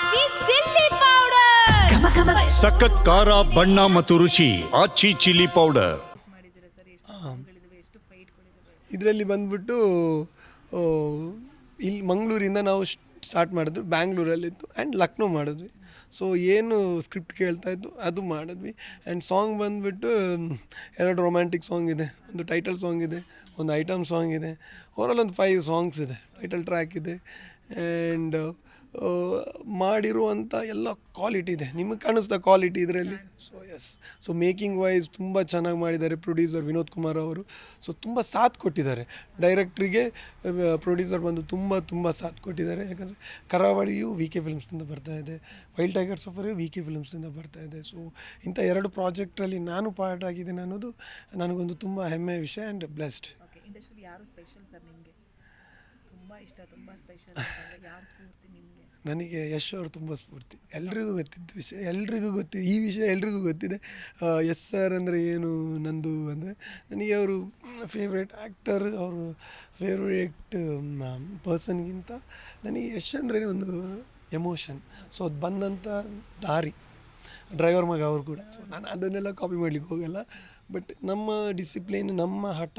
ಆಚಿ chilli powder ಸಖತ್ ಖಾರ ಬಣ್ಣ ಮತ್ತು ರುಚಿ ಆಚಿ ಚಿಲ್ಲಿ ಪೌಡರ್. ಇದರಲ್ಲಿ ಬಂದ್ಬಿಟ್ಟು ಇಲ್ಲಿ ಮಂಗಳೂರಿಂದ ನಾವು ಸ್ಟಾರ್ಟ್ ಮಾಡಿದ್ವಿ, ಬ್ಯಾಂಗ್ಳೂರಲ್ಲಿತ್ತು ಆ್ಯಂಡ್ ಲಕ್ನೋ ಮಾಡಿದ್ವಿ. ಸೊ ಏನು ಸ್ಕ್ರಿಪ್ಟ್ ಕೇಳ್ತಾಯಿತ್ತು ಅದು ಮಾಡಿದ್ವಿ. ಆ್ಯಂಡ್ ಸಾಂಗ್ ಬಂದುಬಿಟ್ಟು 2 ರೊಮ್ಯಾಂಟಿಕ್ ಸಾಂಗ್ ಇದೆ, ಒಂದು ಟೈಟಲ್ ಸಾಂಗ್ ಇದೆ, ಒಂದು ಐಟಮ್ ಸಾಂಗ್ ಇದೆ, ಓವರಾಲ್ ಒಂದು 5 ಸಾಂಗ್ಸ್ ಇದೆ, ಟೈಟಲ್ ಟ್ರ್ಯಾಕ್ ಇದೆ. ಆ್ಯಂಡ್ ಮಾಡಿರುವಂಥ ಎಲ್ಲ ಕ್ವಾಲಿಟಿ ಇದೆ, ನಿಮಗೆ ಕಾಣಿಸ್ತಾ ಕ್ವಾಲಿಟಿ ಇದರಲ್ಲಿ. So yes, so making wise ತುಂಬ ಚೆನ್ನಾಗಿ ಮಾಡಿದ್ದಾರೆ ಪ್ರೊಡ್ಯೂಸರ್ ವಿನೋದ್ ಕುಮಾರ್ ಅವರು. ಸೊ ತುಂಬ ಸಾಥ್ ಕೊಟ್ಟಿದ್ದಾರೆ ಡೈರೆಕ್ಟ್ರಿಗೆ, ಪ್ರೊಡ್ಯೂಸರ್ ಬಂದು ತುಂಬ ಸಾಥ್ ಕೊಟ್ಟಿದ್ದಾರೆ. ಯಾಕಂದರೆ ಕರಾವಳಿಯು VK ಫಿಲ್ಮ್ಸ್ನಿಂದ ಬರ್ತಾಯಿದೆ, ವೈಲ್ಡ್ ಟೈಗರ್ ಸಫಾರಿಯು VK ಫಿಲ್ಮ್ಸ್ನಿಂದ ಬರ್ತಾಯಿದೆ. ಸೊ ಇಂಥ 2 ಪ್ರಾಜೆಕ್ಟಲ್ಲಿ ನಾನು ಪಾರ್ಟ್ ಆಗಿದ್ದೇನೆ ಅನ್ನೋದು ನನಗೊಂದು ತುಂಬ ಹೆಮ್ಮೆಯ ವಿಷಯ ಆ್ಯಂಡ್ ಬ್ಲೆಸ್ಡ್. ಇಂಡಸ್ಟ್ರಿ ಯಾರು ಸ್ಪೆಷಲ್ ಸರ್ ನಿಮಗೆ? ತುಂಬ ಇಷ್ಟ, ತುಂಬ ಸ್ಪೆಷಲ್ ಯಾರು ಸ್ಫೂರ್ತಿ ನಿಮಗೆ? ನನಗೆ ಯಶ್ ಅವರು ತುಂಬ ಸ್ಫೂರ್ತಿ. ಎಲ್ರಿಗೂ ಗೊತ್ತಿದ್ದ ವಿಷಯ, ಎಲ್ರಿಗೂ ಗೊತ್ತಿದೆ ಈ ವಿಷಯ, ಎಲ್ರಿಗೂ ಗೊತ್ತಿದೆ. ಯಶ್ ಸರ್ ಅಂದರೆ ಏನು ನಂದು ಅಂದರೆ, ನನಗೆ ಅವರು ಫೇವ್ರೇಟ್ ಆ್ಯಕ್ಟರ್, ಅವರು ಫೇವ್ರೇಟ್ ಪರ್ಸನ್ಗಿಂತ ನನಗೆ ಯಶ್ ಅಂದ್ರೆ ಒಂದು ಎಮೋಷನ್. ಸೊ ಅದು ಬಂದಂಥ ದಾರಿ, ಡ್ರೈವರ್ ಮಗ ಅವರು ಕೂಡ. ಸೊ ನಾನು ಅದನ್ನೆಲ್ಲ ಕಾಪಿ ಮಾಡಲಿಕ್ಕೆ ಹೋಗಲ್ಲ. ಬಟ್ ನಮ್ಮ ಡಿಸಿಪ್ಲಿನ್, ನಮ್ಮ ಹಠ,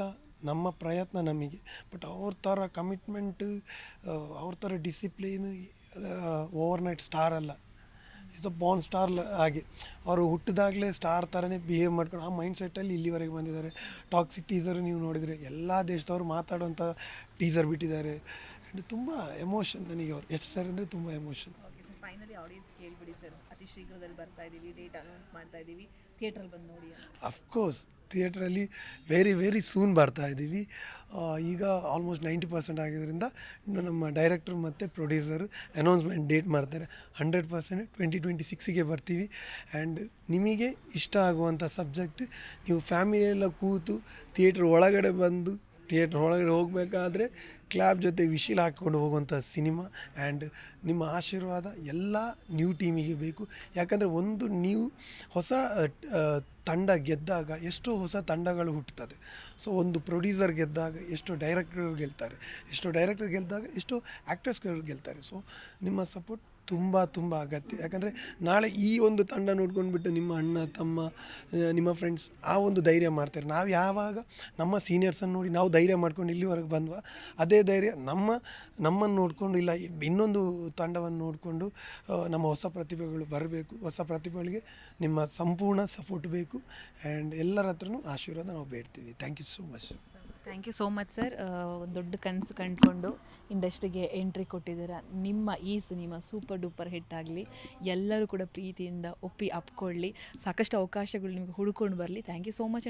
ನಮ್ಮ ಪ್ರಯತ್ನ ನಮಗೆ. ಬಟ್ ಅವ್ರ ಥರ ಕಮಿಟ್ಮೆಂಟ್, ಅವ್ರ ಥರ ಡಿಸಿಪ್ಲಿನ್ ಓವರ್ನೈಟ್ ಸ್ಟಾರ್ ಅಲ್ಲ, ಇಸ್ ಅ ಬಾರ್ನ್ ಸ್ಟಾರ್. ಹಾಗೆ ಅವರು ಹುಟ್ಟಿದಾಗಲೇ ಸ್ಟಾರ್ ಥರನೇ ಬಿಹೇವ್ ಮಾಡ್ಕೊಂಡು ಆ ಮೈಂಡ್ ಸೆಟ್ಟಲ್ಲಿ ಇಲ್ಲಿವರೆಗೆ ಬಂದಿದ್ದಾರೆ. ಟಾಕ್ಸಿಕ್ ಟೀಸರ್ ನೀವು ನೋಡಿದರೆ ಎಲ್ಲ ದೇಶದವ್ರು ಮಾತಾಡುವಂಥ ಟೀಸರ್ ಬಿಟ್ಟಿದ್ದಾರೆ. ಆ್ಯಂಡ್ ತುಂಬ ಎಮೋಷನ್ ನನಗೆ ಅವ್ರು. ಯಶ್ ಸರ್ ಅಂದರೆ ತುಂಬ ಎಮೋಷನ್. ಫೈನಲಿ ಆಡಿಯನ್ಸ್ ಕೇಳ್ಬಿಡಿ ಸರ್, ಅತಿ ಶೀಘ್ರದಲ್ಲಿ ಬರ್ತಾ ಇದ್ದೀವಿ, ಡೇಟ್ ಅನೌನ್ಸ್ ಮಾಡ್ತಾ ಇದ್ದೀವಿ, ಥಿಯೇಟ್ರಲ್ಲಿ ಬಂದು ನೋಡಿ. ಅಫ್ಕೋರ್ಸ್ ಥಿಯೇಟ್ರಲ್ಲಿ ವೆರಿ ಸೂನ್ ಬರ್ತಾ ಇದ್ದೀವಿ. ಈಗ ಆಲ್ಮೋಸ್ಟ್ 90% ಆಗಿದ್ದರಿಂದ ನಮ್ಮ ಡೈರೆಕ್ಟರ್ ಮತ್ತು ಪ್ರೊಡ್ಯೂಸರು ಅನೌನ್ಸ್ಮೆಂಟ್ ಡೇಟ್ ಮಾಡ್ತಾರೆ. 100% 2026ಗೆ ಬರ್ತೀವಿ. ಆ್ಯಂಡ್ ನಿಮಗೆ ಇಷ್ಟ ಆಗುವಂಥ ಸಬ್ಜೆಕ್ಟ್, ನೀವು ಫ್ಯಾಮಿಲಿಯೆಲ್ಲ ಕೂತು ಥಿಯೇಟ್ರ್ ಒಳಗಡೆ ಬಂದು ಥಿಯೇಟ್ರ್ ಒಳಗಡೆ ಹೋಗಬೇಕಾದ್ರೆ ಕ್ಲ್ಯಾಬ್ ಜೊತೆ ವಿಶಿಲ್ ಹಾಕ್ಕೊಂಡು ಹೋಗುವಂಥ ಸಿನಿಮಾ. ಆ್ಯಂಡ್ ನಿಮ್ಮ ಆಶೀರ್ವಾದ ಎಲ್ಲ ನ್ಯೂ ಟೀಮಿಗೆ ಬೇಕು. ಯಾಕಂದರೆ ಒಂದು ನ್ಯೂ ಹೊಸ ತಂಡ ಗೆದ್ದಾಗ ಎಷ್ಟೋ ಹೊಸ ತಂಡಗಳು ಹುಟ್ಟುತ್ತದೆ. ಸೊ ಒಂದು ಪ್ರೊಡ್ಯೂಸರ್ ಗೆದ್ದಾಗ ಎಷ್ಟೋ ಡೈರೆಕ್ಟರ್ ಗೆಲ್ತಾರೆ, ಎಷ್ಟೋ ಡೈರೆಕ್ಟರ್ ಗೆದ್ದಾಗ ಎಷ್ಟೋ ಆ್ಯಕ್ಟರ್ಸ್ಗಳು ಗೆಲ್ತಾರೆ. ಸೊ ನಿಮ್ಮ ಸಪೋರ್ಟ್ ತುಂಬ ಅಗತ್ಯ. ಯಾಕಂದರೆ ನಾಳೆ ಈ ಒಂದು ತಂಡ ನೋಡ್ಕೊಂಡ್ಬಿಟ್ಟು ನಿಮ್ಮ ಅಣ್ಣ ತಮ್ಮ, ನಿಮ್ಮ ಫ್ರೆಂಡ್ಸ್ ಆ ಒಂದು ಧೈರ್ಯ ಮಾಡ್ತಾರೆ. ನಾವು ಯಾವಾಗ ನಮ್ಮ ಸೀನಿಯರ್ಸನ್ನು ನೋಡಿ ನಾವು ಧೈರ್ಯ ಮಾಡ್ಕೊಂಡು ಇಲ್ಲಿವರೆಗೆ ಬಂದ್ವ, ಅದೇ ಧೈರ್ಯ ನಮ್ಮನ್ನು ನೋಡಿಕೊಂಡು, ಇಲ್ಲ ಇನ್ನೊಂದು ತಂಡವನ್ನು ನೋಡಿಕೊಂಡು ನಮ್ಮ ಹೊಸ ಪ್ರತಿಭೆಗಳು ಬರಬೇಕು. ಹೊಸ ಪ್ರತಿಭೆಗಳಿಗೆ ನಿಮ್ಮ ಸಂಪೂರ್ಣ ಸಪೋರ್ಟ್ ಬೇಕು. ಆ್ಯಂಡ್ ಎಲ್ಲರ ಹತ್ರನೂ ಆಶೀರ್ವಾದ ನಾವು ಬೇಡ್ತೀವಿ. Thank you so much. Thank you so much sir. ಒಂದು ದೊಡ್ಡ ಕನಸು ಕಂಡುಕೊಂಡು ಇಂಡಸ್ಟ್ರಿಗೆ ಎಂಟ್ರಿ ಕೊಟ್ಟಿದ್ದೀರಾ. ನಿಮ್ಮ ಈ ಸಿನಿಮಾ ಸೂಪರ್ ಡೂಪರ್ ಹಿಟ್ ಆಗಲಿ, ಎಲ್ಲರೂ ಕೂಡ ಪ್ರೀತಿಯಿಂದ ಒಪ್ಪಿ ಅಪ್ಕೊಳ್ಳಿ, ಸಾಕಷ್ಟು ಅವಕಾಶಗಳು ನಿಮಗೆ ಹುಡ್ಕೊಂಡು ಬರಲಿ. Thank you so much.